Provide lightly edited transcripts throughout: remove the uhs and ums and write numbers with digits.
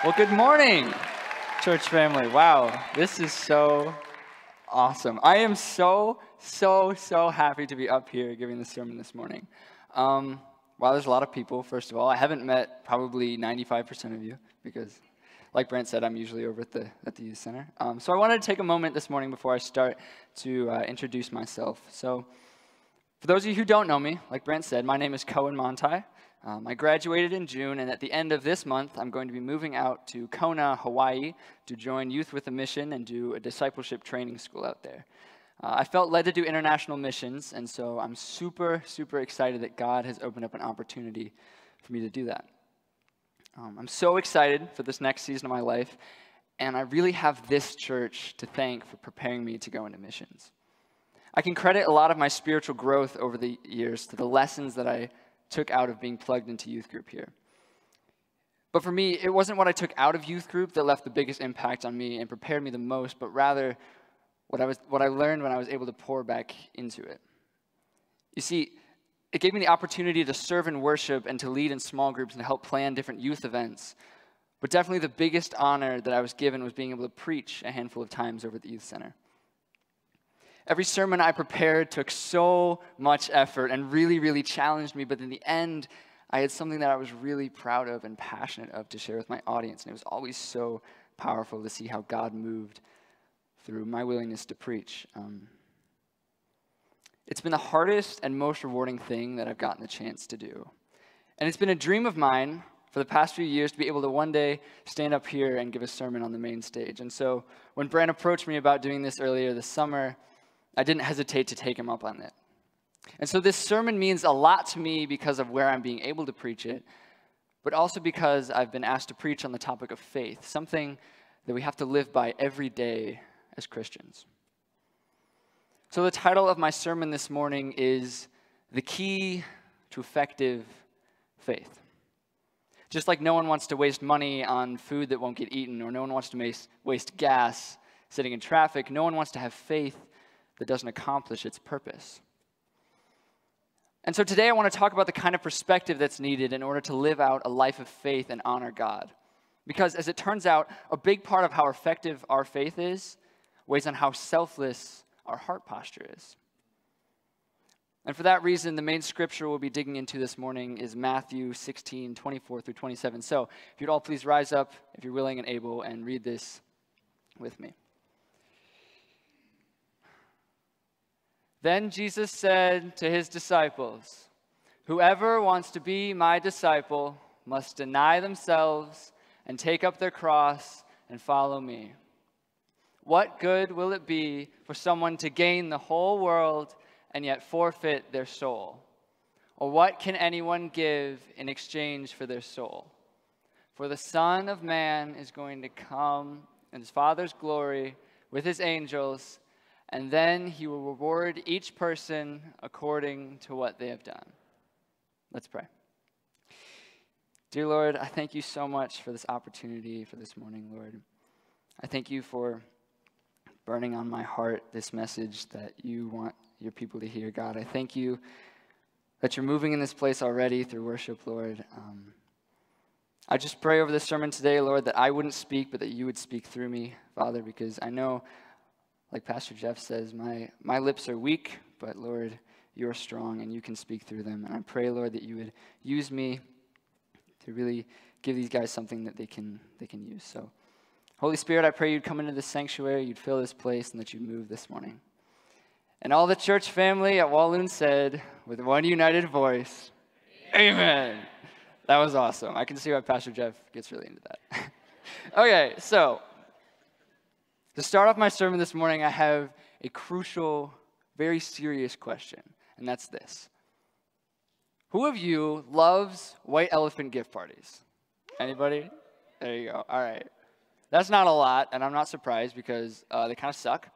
Well, good morning, church family. Wow, this is so awesome. I am so happy to be up here giving this sermon this morning. Wow, there's a lot of people, first of all. I haven't met probably 95% of you because, like Brent said, I'm usually over at the youth center. So I wanted to take a moment this morning before I start to introduce myself. So for those of you who don't know me, like Brent said, my name is Koehn Manthei. I graduated in June, and at the end of this month, I'm going to be moving out to Kona, Hawaii, to join Youth with a Mission and do a discipleship training school out there. I felt led to do international missions, and so I'm super excited that God has opened up an opportunity for me to do that. I'm so excited for this next season of my life, and I really have this church to thank for preparing me to go into missions. I can credit a lot of my spiritual growth over the years to the lessons that I took out of being plugged into youth group here. But for me, it wasn't what I took out of youth group that left the biggest impact on me and prepared me the most, but rather what I learned when I was able to pour back into it. You see, it gave me the opportunity to serve in worship and to lead in small groups and to help plan different youth events. But definitely the biggest honor that I was given was being able to preach a handful of times over at the youth center. Every sermon I prepared took so much effort and really challenged me, but in the end, I had something that I was really proud of and passionate of to share with my audience, and it was always so powerful to see how God moved through my willingness to preach. It's been the hardest and most rewarding thing that I've gotten the chance to do. And it's been a dream of mine for the past few years to be able to one day stand up here and give a sermon on the main stage. And so when Brent approached me about doing this earlier this summer, I didn't hesitate to take him up on it. And so this sermon means a lot to me because of where I'm being able to preach it, but also because I've been asked to preach on the topic of faith, something that we have to live by every day as Christians. So the title of my sermon this morning is The Key to Effective Faith. Just like no one wants to waste money on food that won't get eaten, or no one wants to waste gas sitting in traffic, no one wants to have faith that doesn't accomplish its purpose. And so today I want to talk about the kind of perspective that's needed in order to live out a life of faith and honor God. Because as it turns out, a big part of how effective our faith is weighs on how selfless our heart posture is. And for that reason, the main scripture we'll be digging into this morning is Matthew 16:24-27. So if you'd all please rise up, if you're willing and able, and read this with me. Then Jesus said to his disciples, "Whoever wants to be my disciple must deny themselves and take up their cross and follow me. What good will it be for someone to gain the whole world and yet forfeit their soul? Or what can anyone give in exchange for their soul? For the Son of Man is going to come in his Father's glory with his angels, and then he will reward each person according to what they have done." Let's pray. Dear Lord, I thank you so much for this opportunity for this morning, Lord. I thank you for burning on my heart this message that you want your people to hear, God. I thank you that you're moving in this place already through worship, Lord. I just pray over this sermon today, Lord, that I wouldn't speak, but that you would speak through me, Father, because I know, like Pastor Jeff says, my lips are weak, but Lord, you're strong and you can speak through them. And I pray, Lord, that you would use me to really give these guys something that they can use. So, Holy Spirit, I pray you'd come into this sanctuary, you'd fill this place, and that you'd move this morning. And all the church family at Walloon said, with one united voice, Amen. That was awesome. I can see why Pastor Jeff gets really into that. Okay, so to start off my sermon this morning, I have a crucial, very serious question, and that's this. Who of you loves white elephant gift parties? Anybody? There you go. All right. That's not a lot, and I'm not surprised because they kind of suck.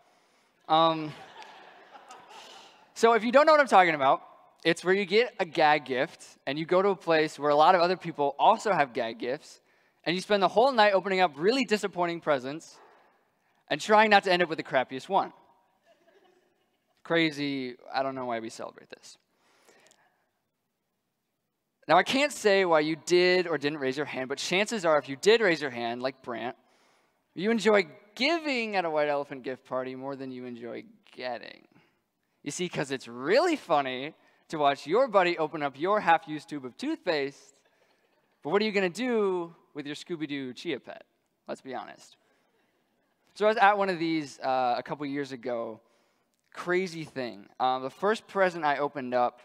So if you don't know what I'm talking about, it's where you get a gag gift, and you go to a place where a lot of other people also have gag gifts, and you spend the whole night opening up really disappointing presents and trying not to end up with the crappiest one. Crazy, I don't know why we celebrate this. Now, I can't say why you did or didn't raise your hand, but chances are if you did raise your hand, like Brant, you enjoy giving at a white elephant gift party more than you enjoy getting. You see, because it's really funny to watch your buddy open up your half-used tube of toothpaste, but what are you going to do with your Scooby-Doo Chia Pet? Let's be honest. So I was at one of these a couple years ago. Crazy thing. The first present I opened up,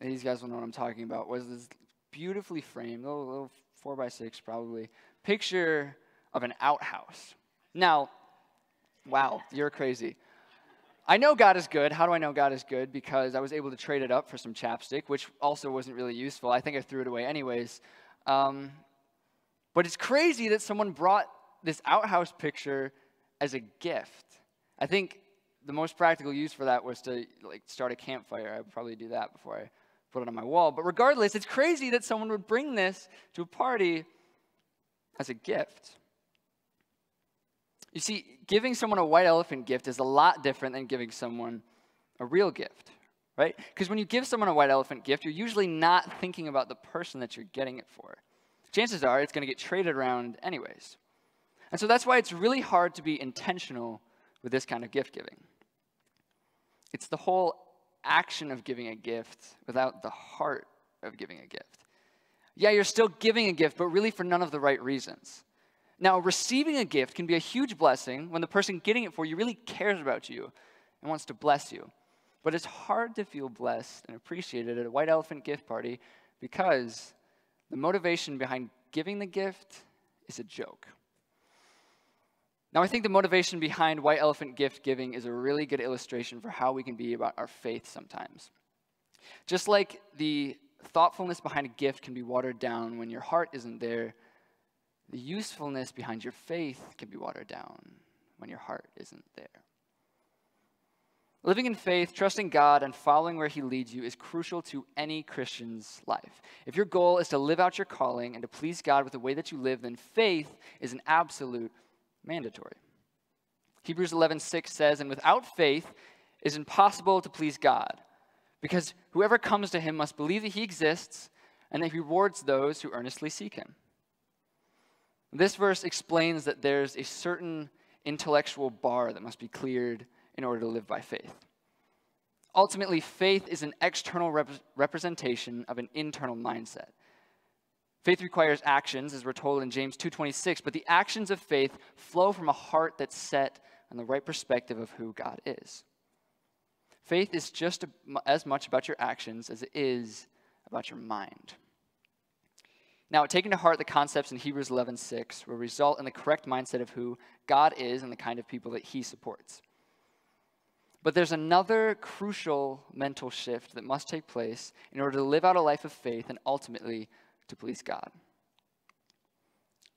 and these guys will know what I'm talking about, was this beautifully framed, little 4x6 probably, picture of an outhouse. Now, wow, you're crazy. I know God is good. How do I know God is good? Because I was able to trade it up for some chapstick, which also wasn't really useful. I think I threw it away anyways. But it's crazy that someone brought this outhouse picture as a gift. I think the most practical use for that was to start a campfire. I would probably do that before I put it on my wall. But regardless, it's crazy that someone would bring this to a party as a gift. You see, giving someone a white elephant gift is a lot different than giving someone a real gift, right? Because when you give someone a white elephant gift, you're usually not thinking about the person that you're getting it for. Chances are it's going to get traded around anyways. And so that's why it's really hard to be intentional with this kind of gift giving. It's the whole action of giving a gift without the heart of giving a gift. Yeah, you're still giving a gift, but really for none of the right reasons. Now, receiving a gift can be a huge blessing when the person getting it for you really cares about you and wants to bless you. But it's hard to feel blessed and appreciated at a white elephant gift party because the motivation behind giving the gift is a joke. Now, I think the motivation behind white elephant gift giving is a really good illustration for how we can be about our faith sometimes. Just like the thoughtfulness behind a gift can be watered down when your heart isn't there, the usefulness behind your faith can be watered down when your heart isn't there. Living in faith, trusting God, and following where He leads you is crucial to any Christian's life. If your goal is to live out your calling and to please God with the way that you live, then faith is an absolute mandatory. Hebrews 11:6 says, "And without faith it is impossible to please God, because whoever comes to Him must believe that He exists and that He rewards those who earnestly seek Him." This verse explains that there's a certain intellectual bar that must be cleared in order to live by faith. Ultimately, faith is an external representation of an internal mindset. Faith requires actions, as we're told in James 2:26, but the actions of faith flow from a heart that's set on the right perspective of who God is. Faith is just as much about your actions as it is about your mind. Now, taking to heart the concepts in Hebrews 11:6 will result in the correct mindset of who God is and the kind of people that He supports. But there's another crucial mental shift that must take place in order to live out a life of faith and ultimately to please God.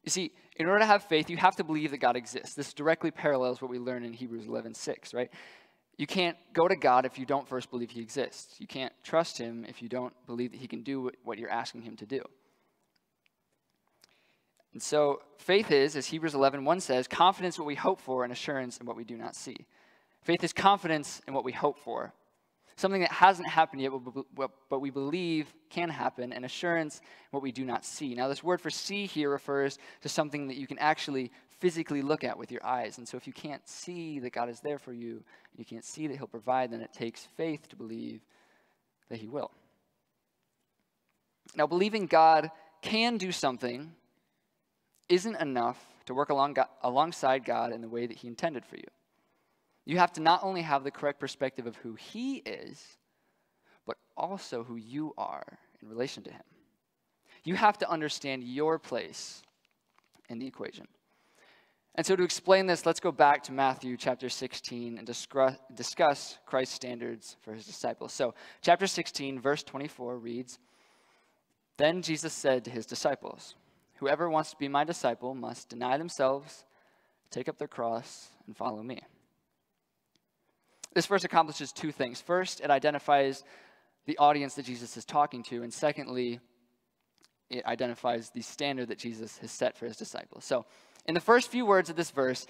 You see, in order to have faith, you have to believe that God exists. This directly parallels what we learn in Hebrews 11:6, right? You can't go to God if you don't first believe He exists. You can't trust Him if you don't believe that He can do what you're asking Him to do. And so faith is, as Hebrews 11:1 says, confidence in what we hope for and assurance in what we do not see. Faith is confidence in what we hope for, something that hasn't happened yet, but we believe can happen, and assurance in what we do not see. Now, this word for see here refers to something that you can actually physically look at with your eyes. And so if you can't see that God is there for you, and you can't see that He'll provide, then it takes faith to believe that He will. Now, believing God can do something isn't enough to work alongside God in the way that He intended for you. You have to not only have the correct perspective of who He is, but also who you are in relation to Him. You have to understand your place in the equation. And so to explain this, let's go back to Matthew chapter 16 and discuss Christ's standards for His disciples. So chapter 16, verse 24 reads, "Then Jesus said to His disciples, 'Whoever wants to be my disciple must deny themselves, take up their cross, and follow me.'" This verse accomplishes two things. First, it identifies the audience that Jesus is talking to, and secondly, it identifies the standard that Jesus has set for His disciples. So, in the first few words of this verse,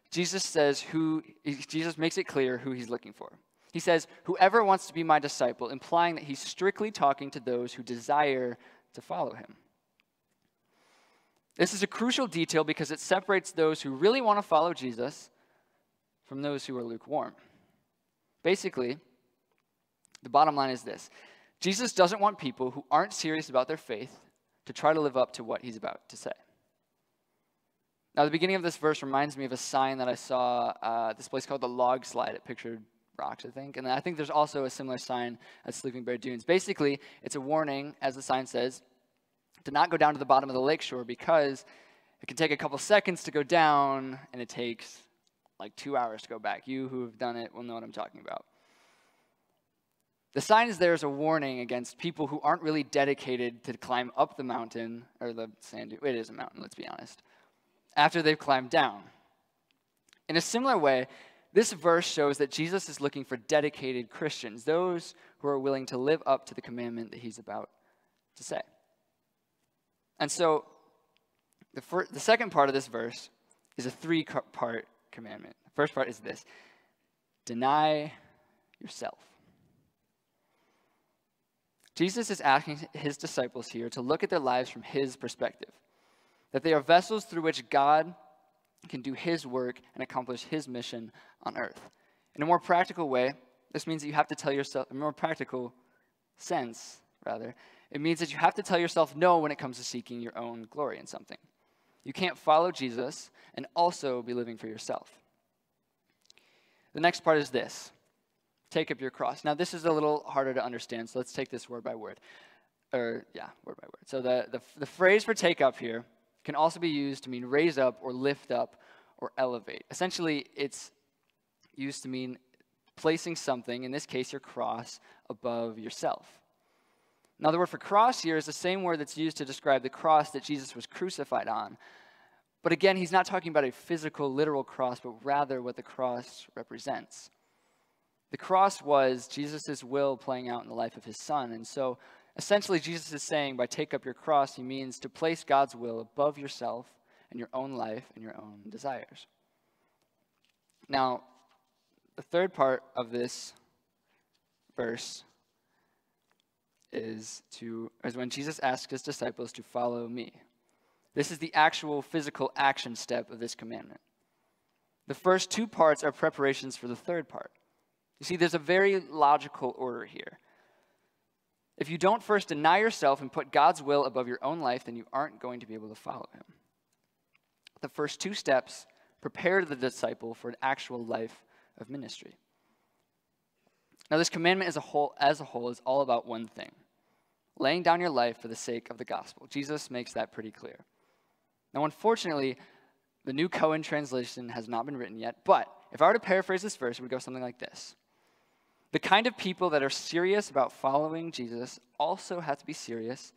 Jesus makes it clear who He's looking for. He says, whoever wants to be my disciple, implying that he's strictly talking to those who desire to follow him. This is a crucial detail because it separates those who really want to follow Jesus from those who are lukewarm. Basically, the bottom line is this. Jesus doesn't want people who aren't serious about their faith to try to live up to what he's about to say. Now, the beginning of this verse reminds me of a sign that I saw at this place called the Log Slide. It pictured rocks, I think. And I think there's also a similar sign at Sleeping Bear Dunes. Basically, it's a warning, as the sign says, to not go down to the bottom of the lakeshore because it can take a couple seconds to go down and it takes like 2 hours to go back. You who have done it will know what I'm talking about. The sign is there as a warning against people who aren't really dedicated to climb up the mountain, or the sand dune. It is a mountain, let's be honest, after they've climbed down. In a similar way, this verse shows that Jesus is looking for dedicated Christians, those who are willing to live up to the commandment that he's about to say. And so, the second part of this verse is a three-part commandment. The first part is this: deny yourself. Jesus is asking his disciples here to look at their lives from his perspective, that they are vessels through which God can do his work and accomplish his mission on earth. In a more practical way, this means that you have to tell yourself, in a more practical sense, rather, it means that you have to tell yourself no when it comes to seeking your own glory in something. You can't follow Jesus and also be living for yourself. The next part is this: take up your cross. Now, this is a little harder to understand, so let's take this word by word. Word by word. So the phrase for take up here can also be used to mean raise up or lift up or elevate. Essentially, it's used to mean placing something, in this case your cross, above yourself. Now, the word for cross here is the same word that's used to describe the cross that Jesus was crucified on. But again, he's not talking about a physical, literal cross, but rather what the cross represents. The cross was Jesus' will playing out in the life of his son. And so, essentially, Jesus is saying by take up your cross, he means to place God's will above yourself and your own life and your own desires. Now, the third part of this verse is when Jesus asks his disciples to follow me. This is the actual physical action step of this commandment. The first two parts are preparations for the third part. You see, there's a very logical order here. If you don't first deny yourself and put God's will above your own life, then you aren't going to be able to follow him. The first two steps prepare the disciple for an actual life of ministry. Now, this commandment as a whole is all about one thing: laying down your life for the sake of the gospel. Jesus makes that pretty clear. Now, unfortunately, the New Koehn translation has not been written yet, but if I were to paraphrase this verse, it would go something like this: the kind of people that are serious about following Jesus also have to be serious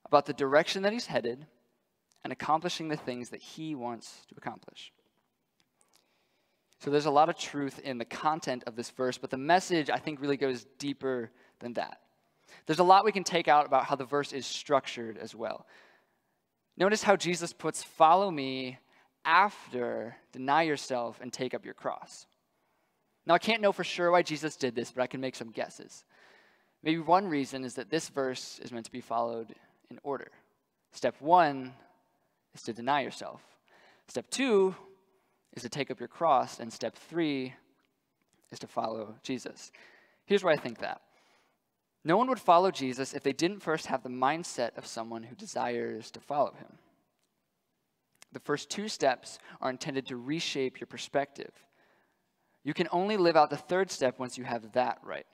about the direction that he's headed and accomplishing the things that he wants to accomplish. So there's a lot of truth in the content of this verse, but the message, I think, really goes deeper than that. There's a lot we can take out about how the verse is structured as well. Notice how Jesus puts follow me after deny yourself and take up your cross. Now, I can't know for sure why Jesus did this, but I can make some guesses. Maybe one reason is that this verse is meant to be followed in order. Step 1 is to deny yourself. Step 2 is to take up your cross, and step 3 is to follow Jesus. Here's why I think that. No one would follow Jesus if they didn't first have the mindset of someone who desires to follow him. The first two steps are intended to reshape your perspective. You can only live out the third step once you have that right.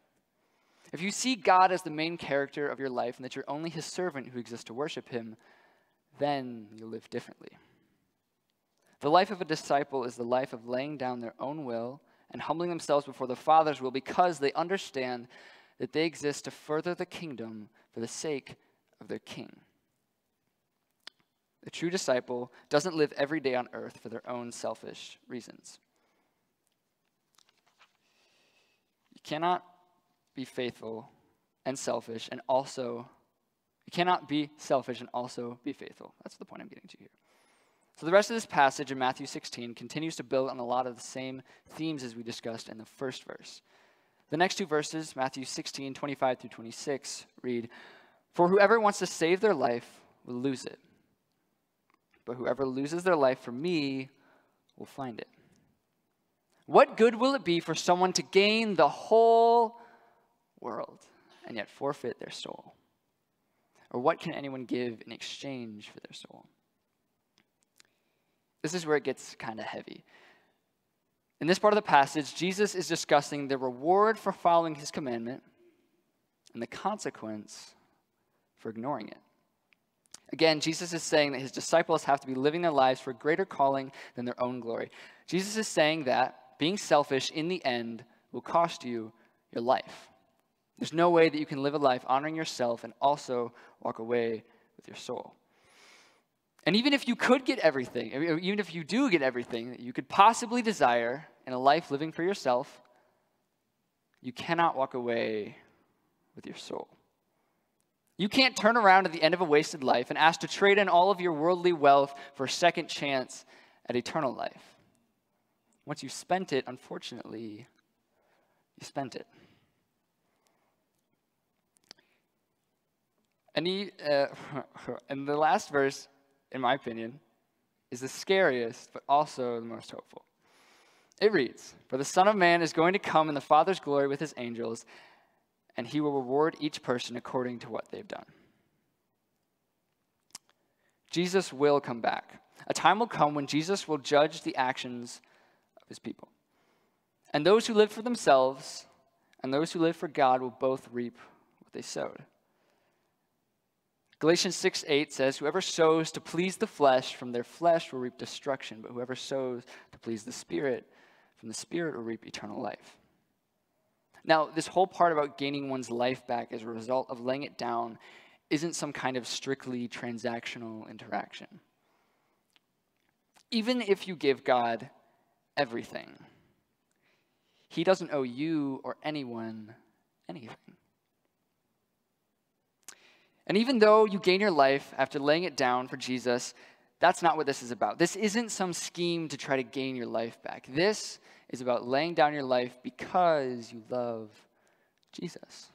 If you see God as the main character of your life and that you're only his servant who exists to worship him, then you'll live differently. The life of a disciple is the life of laying down their own will and humbling themselves before the Father's will because they understand that they exist to further the kingdom for the sake of their king. The true disciple doesn't live every day on earth for their own selfish reasons. You cannot be faithful and selfish and also, you cannot be selfish and also be faithful. That's the point I'm getting to here. So the rest of this passage in Matthew 16 continues to build on a lot of the same themes as we discussed in the first verse. The next two verses, Matthew 16:25 through 26, read, "For whoever wants to save their life will lose it. But whoever loses their life for me will find it. What good will it be for someone to gain the whole world and yet forfeit their soul? Or what can anyone give in exchange for their soul?" This is where it gets kind of heavy. In this part of the passage, Jesus is discussing the reward for following his commandment and the consequence for ignoring it. Again, Jesus is saying that his disciples have to be living their lives for a greater calling than their own glory. Jesus is saying that being selfish in the end will cost you your life. There's no way that you can live a life honoring yourself and also walk away with your soul. And even if you could get everything, even if you do get everything that you could possibly desire in a life living for yourself, you cannot walk away with your soul. You can't turn around at the end of a wasted life and ask to trade in all of your worldly wealth for a second chance at eternal life. Once you've spent it, unfortunately, you spent it. And the last verse, in my opinion, is the scariest, but also the most hopeful. It reads, "For the Son of Man is going to come in the Father's glory with his angels, and he will reward each person according to what they've done." Jesus will come back. A time will come when Jesus will judge the actions of his people. And those who live for themselves and those who live for God will both reap what they sowed. Galatians 6:8 says, "Whoever sows to please the flesh, from their flesh will reap destruction, but whoever sows to please the Spirit, from the Spirit will reap eternal life." Now, this whole part about gaining one's life back as a result of laying it down isn't some kind of strictly transactional interaction. Even if you give God everything, he doesn't owe you or anyone anything. And even though you gain your life after laying it down for Jesus, that's not what this is about. This isn't some scheme to try to gain your life back. This is about laying down your life because you love Jesus.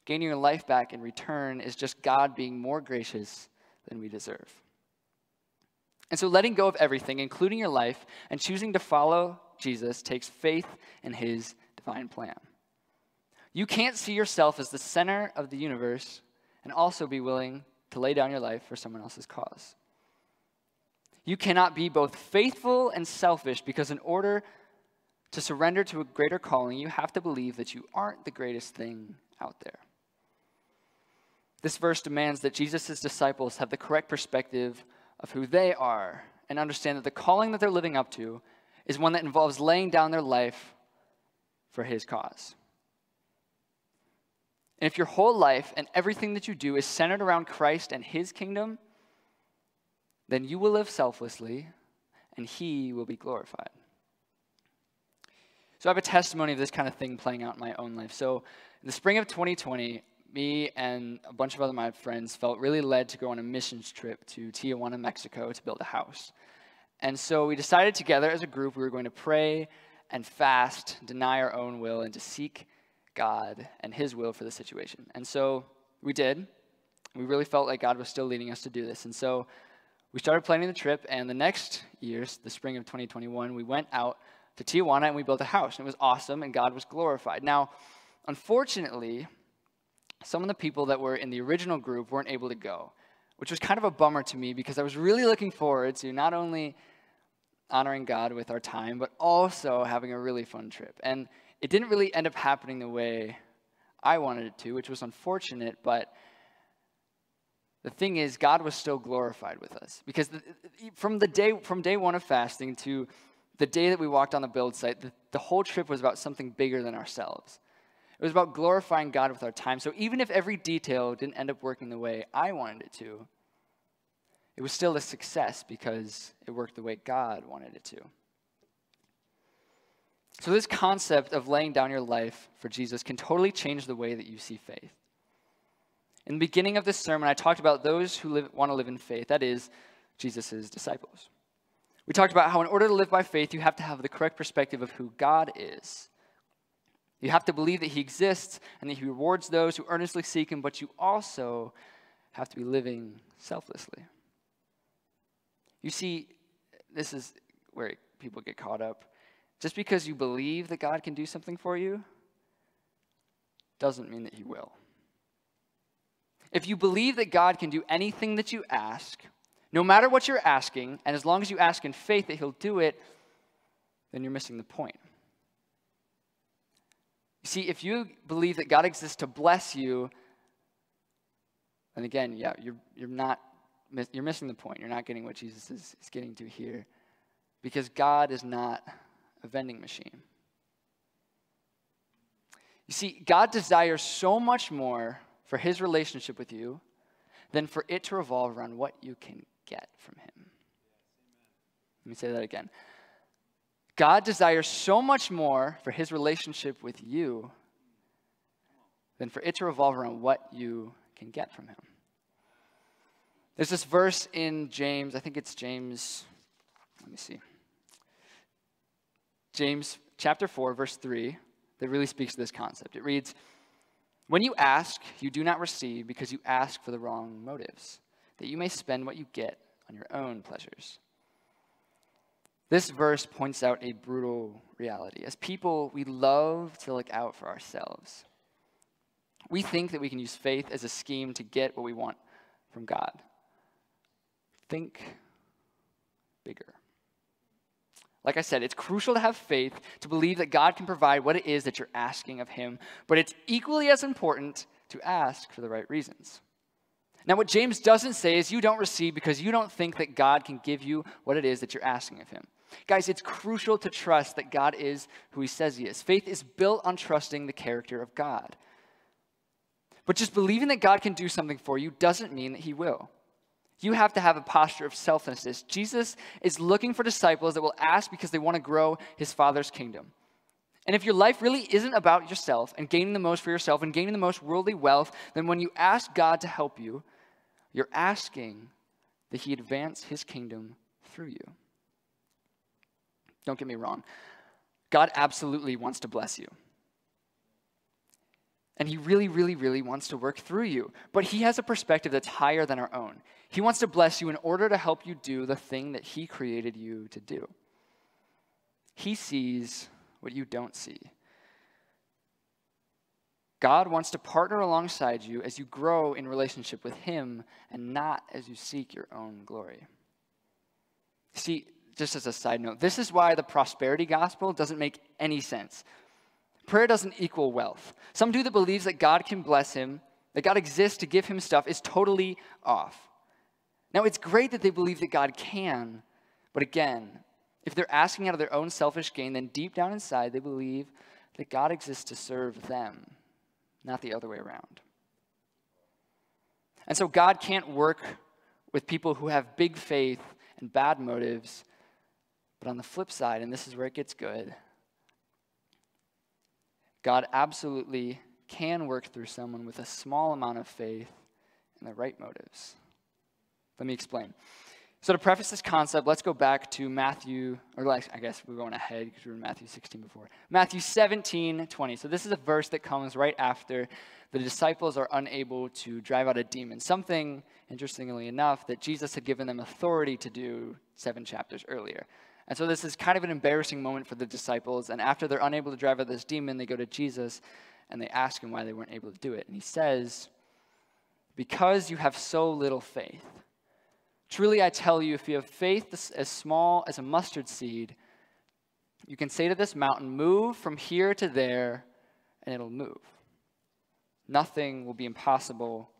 Gaining your life back in return is just God being more gracious than we deserve. And so letting go of everything, including your life, and choosing to follow Jesus takes faith in his divine plan. You can't see yourself as the center of the universe and also be willing to lay down your life for someone else's cause. You cannot be both faithful and selfish, because in order to surrender to a greater calling, you have to believe that you aren't the greatest thing out there. This verse demands that Jesus' disciples have the correct perspective of who they are and understand that the calling that they're living up to is one that involves laying down their life for his cause. And if your whole life and everything that you do is centered around Christ and his kingdom, then you will live selflessly and he will be glorified. So I have a testimony of this kind of thing playing out in my own life. So in the spring of 2020, me and a bunch of my friends felt really led to go on a missions trip to Tijuana, Mexico to build a house. And so we decided together as a group we were going to pray and fast, deny our own will, and to seek God and his will for the situation. And so we did. We really felt like God was still leading us to do this. And so we started planning the trip, and the next year, the spring of 2021, we went out to Tijuana and we built a house. And it was awesome, and God was glorified. Now, unfortunately, some of the people that were in the original group weren't able to go, which was kind of a bummer to me, because I was really looking forward to not only honoring God with our time, but also having a really fun trip. And it didn't really end up happening the way I wanted it to, which was unfortunate, but the thing is, God was still glorified with us, because from day one of fasting to the day that we walked on the build site, the whole trip was about something bigger than ourselves. It was about glorifying God with our time. So even if every detail didn't end up working the way I wanted it to, it was still a success because it worked the way God wanted it to. So this concept of laying down your life for Jesus can totally change the way that you see faith. In the beginning of this sermon, I talked about those who want to live in faith, that is, Jesus' disciples. We talked about how in order to live by faith, you have to have the correct perspective of who God is. You have to believe that he exists and that he rewards those who earnestly seek him, but you also have to be living selflessly. You see, this is where people get caught up. Just because you believe that God can do something for you doesn't mean that he will. If you believe that God can do anything that you ask, no matter what you're asking, and as long as you ask in faith that he'll do it, then you're missing the point. You see, if you believe that God exists to bless you, then again, you're missing the point. You're not getting what Jesus is getting to here. Because God is not a vending machine. You see, God desires so much more for his relationship with you than for it to revolve around what you can get from him. Let me say that again. God desires so much more for his relationship with you than for it to revolve around what you can get from him. There's this verse in James, I think it's James, let me see. James chapter 4, verse 3, that really speaks to this concept. It reads, "When you ask, you do not receive because you ask for the wrong motives, that you may spend what you get on your own pleasures." This verse points out a brutal reality. As people, we love to look out for ourselves. We think that we can use faith as a scheme to get what we want from God. Think bigger. Like I said, it's crucial to have faith, to believe that God can provide what it is that you're asking of him, but it's equally as important to ask for the right reasons. Now, what James doesn't say is you don't receive because you don't think that God can give you what it is that you're asking of him. Guys, it's crucial to trust that God is who he says he is. Faith is built on trusting the character of God. But just believing that God can do something for you doesn't mean that he will. You have to have a posture of selflessness. Jesus is looking for disciples that will ask because they want to grow his Father's kingdom. And if your life really isn't about yourself and gaining the most for yourself and gaining the most worldly wealth, then when you ask God to help you, you're asking that he advance his kingdom through you. Don't get me wrong. God absolutely wants to bless you. And he really, really, really wants to work through you. But he has a perspective that's higher than our own. He wants to bless you in order to help you do the thing that he created you to do. He sees what you don't see. God wants to partner alongside you as you grow in relationship with him and not as you seek your own glory. See, just as a side note, this is why the prosperity gospel doesn't make any sense. Prayer doesn't equal wealth. Some dude that believes that God can bless him, that God exists to give him stuff, is totally off. Now, it's great that they believe that God can, but again, if they're asking out of their own selfish gain, then deep down inside, they believe that God exists to serve them, not the other way around. And so God can't work with people who have big faith and bad motives, but on the flip side, and this is where it gets good, God absolutely can work through someone with a small amount of faith and the right motives. Let me explain. So to preface this concept, let's go back to Matthew, or I guess we're going ahead because we were in Matthew 16 before. Matthew 17:20. So this is a verse that comes right after the disciples are unable to drive out a demon. Something, interestingly enough, that Jesus had given them authority to do 7 chapters earlier. And so this is kind of an embarrassing moment for the disciples. And after they're unable to drive out this demon, they go to Jesus and they ask him why they weren't able to do it. And he says, "Because you have so little faith. Truly I tell you, if you have faith as small as a mustard seed, you can say to this mountain, 'Move from here to there,' and it'll move. Nothing will be impossible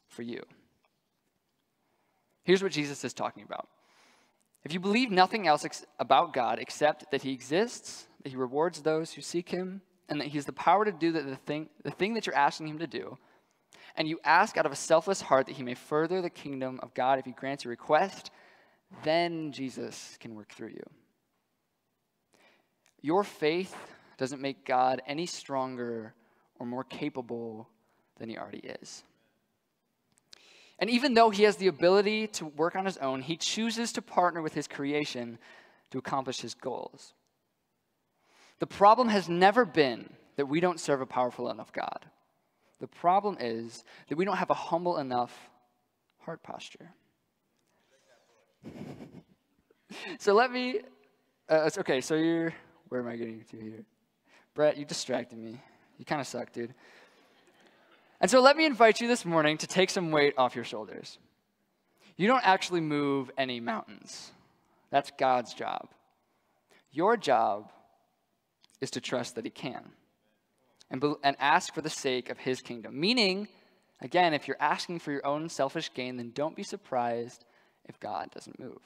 for you." Here's what Jesus is talking about. If you believe nothing else about God except that he exists, that he rewards those who seek him, and that he has the power to do the thing that you're asking him to do, and you ask out of a selfless heart that he may further the kingdom of God if he grants your request, then Jesus can work through you. Your faith doesn't make God any stronger or more capable than he already is. And even though he has the ability to work on his own, he chooses to partner with his creation to accomplish his goals. The problem has never been that we don't serve a powerful enough God. The problem is that we don't have a humble enough heart posture. So let me, okay, so where am I getting to here? Brett, you distracted me. You kind of suck, dude. And so let me invite you this morning to take some weight off your shoulders. You don't actually move any mountains. That's God's job. Your job is to trust that he can and ask for the sake of his kingdom. Meaning, again, if you're asking for your own selfish gain, then don't be surprised if God doesn't move.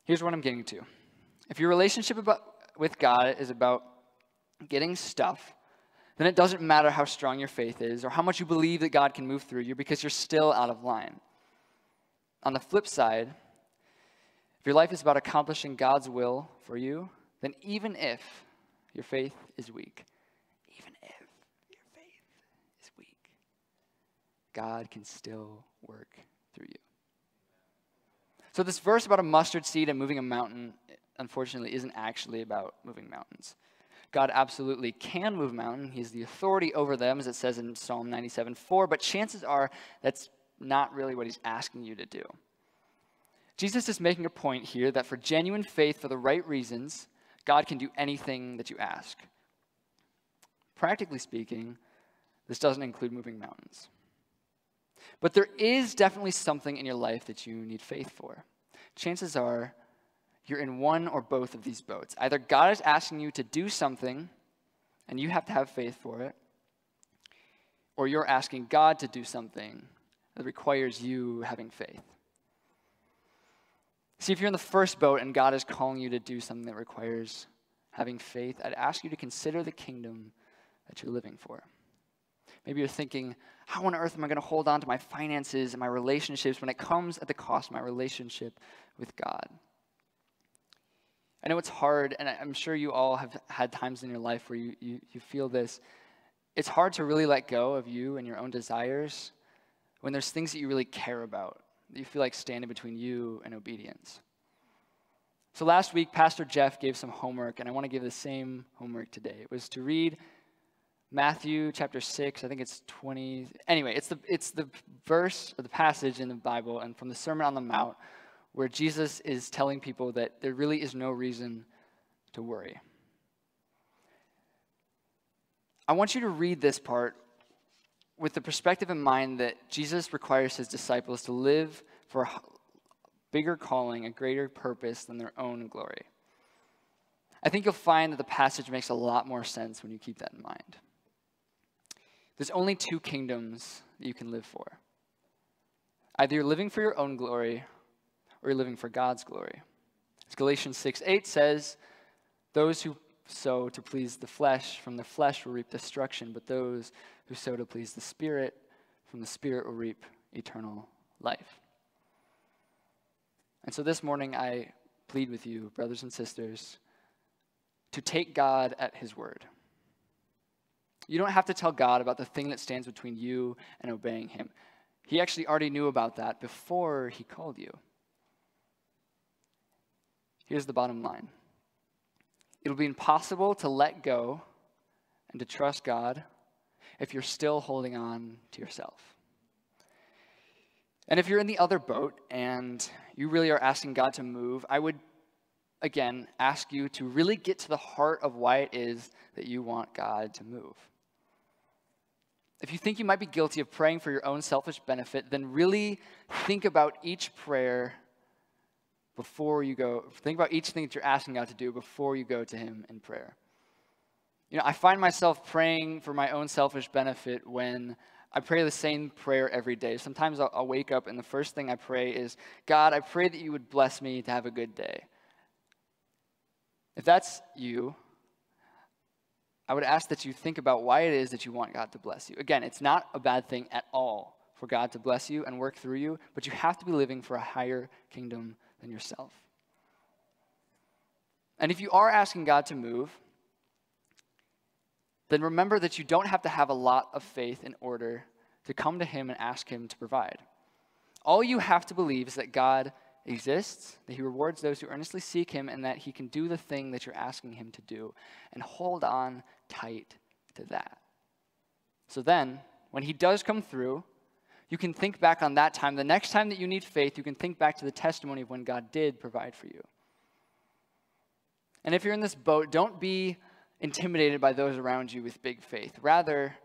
Here's what I'm getting to. If your relationship with God is about getting stuff, then it doesn't matter how strong your faith is or how much you believe that God can move through you because you're still out of line. On the flip side, if your life is about accomplishing God's will for you, then even if your faith is weak, God can still work through you. So this verse about a mustard seed and moving a mountain, unfortunately, isn't actually about moving mountains. God absolutely can move mountains. He has the authority over them, as it says in Psalm 97:4, but chances are that's not really what he's asking you to do. Jesus is making a point here that for genuine faith, for the right reasons, God can do anything that you ask. Practically speaking, this doesn't include moving mountains. But there is definitely something in your life that you need faith for. Chances are you're in one or both of these boats. Either God is asking you to do something, and you have to have faith for it, or you're asking God to do something that requires you having faith. See, if you're in the first boat and God is calling you to do something that requires having faith, I'd ask you to consider the kingdom that you're living for. Maybe you're thinking, how on earth am I going to hold on to my finances and my relationships when it comes at the cost of my relationship with God? I know it's hard, and I'm sure you all have had times in your life where you feel this. It's hard to really let go of you and your own desires when there's things that you really care about, that you feel like standing between you and obedience. So last week, Pastor Jeff gave some homework, and I want to give the same homework today. It was to read Matthew chapter 6, I think it's 20. Anyway, it's the verse or the passage in the Bible and from the Sermon on the Mount where Jesus is telling people that there really is no reason to worry. I want you to read this part with the perspective in mind that Jesus requires his disciples to live for a bigger calling, a greater purpose than their own glory. I think you'll find that the passage makes a lot more sense when you keep that in mind. There's only two kingdoms that you can live for. Either you're living for your own glory or you're living for God's glory. As Galatians 6:8 says, those who sow to please the flesh, from the flesh will reap destruction, but those who sow to please the Spirit, from the Spirit will reap eternal life. And so this morning I plead with you, brothers and sisters, to take God at his word. You don't have to tell God about the thing that stands between you and obeying him. He actually already knew about that before he called you. Here's the bottom line. It'll be impossible to let go and to trust God if you're still holding on to yourself. And if you're in the other boat and you really are asking God to move, I would, again, ask you to really get to the heart of why it is that you want God to move. If you think you might be guilty of praying for your own selfish benefit, then really think about each prayer before you go. Think about each thing that you're asking God to do before you go to him in prayer. You know, I find myself praying for my own selfish benefit when I pray the same prayer every day. Sometimes I'll wake up and the first thing I pray is, God, I pray that you would bless me to have a good day. If that's you, I would ask that you think about why it is that you want God to bless you. Again, it's not a bad thing at all for God to bless you and work through you, but you have to be living for a higher kingdom than yourself. And if you are asking God to move, then remember that you don't have to have a lot of faith in order to come to him and ask him to provide. All you have to believe is that God exists, that he rewards those who earnestly seek him, and that he can do the thing that you're asking him to do. And hold on tight to that. So then, when he does come through, you can think back on that time. The next time that you need faith, you can think back to the testimony of when God did provide for you. And if you're in this boat, don't be intimidated by those around you with big faith. Rather,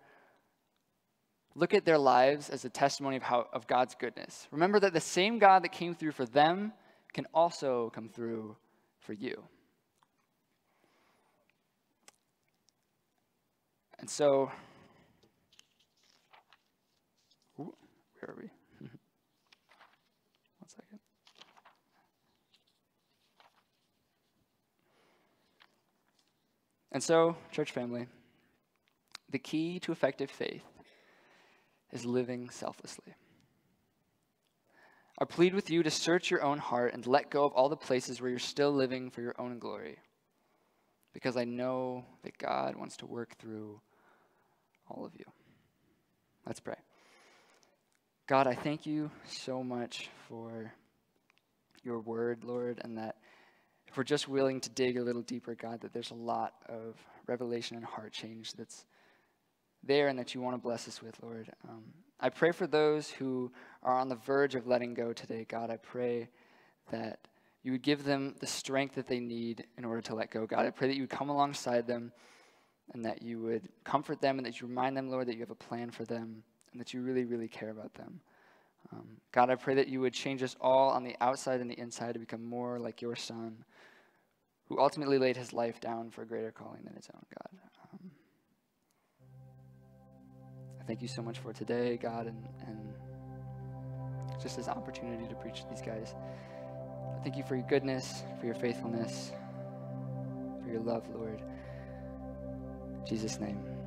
look at their lives as a testimony of God's goodness. Remember that the same God that came through for them can also come through for you. And so, where are we? 1 second. And so, church family, the key to effective faith is living selflessly. I plead with you to search your own heart and let go of all the places where you're still living for your own glory, because I know that God wants to work through all of you. Let's pray. God, I thank you so much for your word, Lord, and that if we're just willing to dig a little deeper, God, that there's a lot of revelation and heart change that's there and that you want to bless us with, Lord. I pray for those who are on the verge of letting go today, God. I pray that you would give them the strength that they need in order to let go. God, I pray that you would come alongside them and that you would comfort them and that you remind them, Lord, that you have a plan for them and that you really, really care about them. God, I pray that you would change us all on the outside and the inside to become more like your Son, who ultimately laid his life down for a greater calling than his own, God. I thank you so much for today, God, and just this opportunity to preach to these guys. I thank you for your goodness, for your faithfulness, for your love, Lord. In Jesus' name.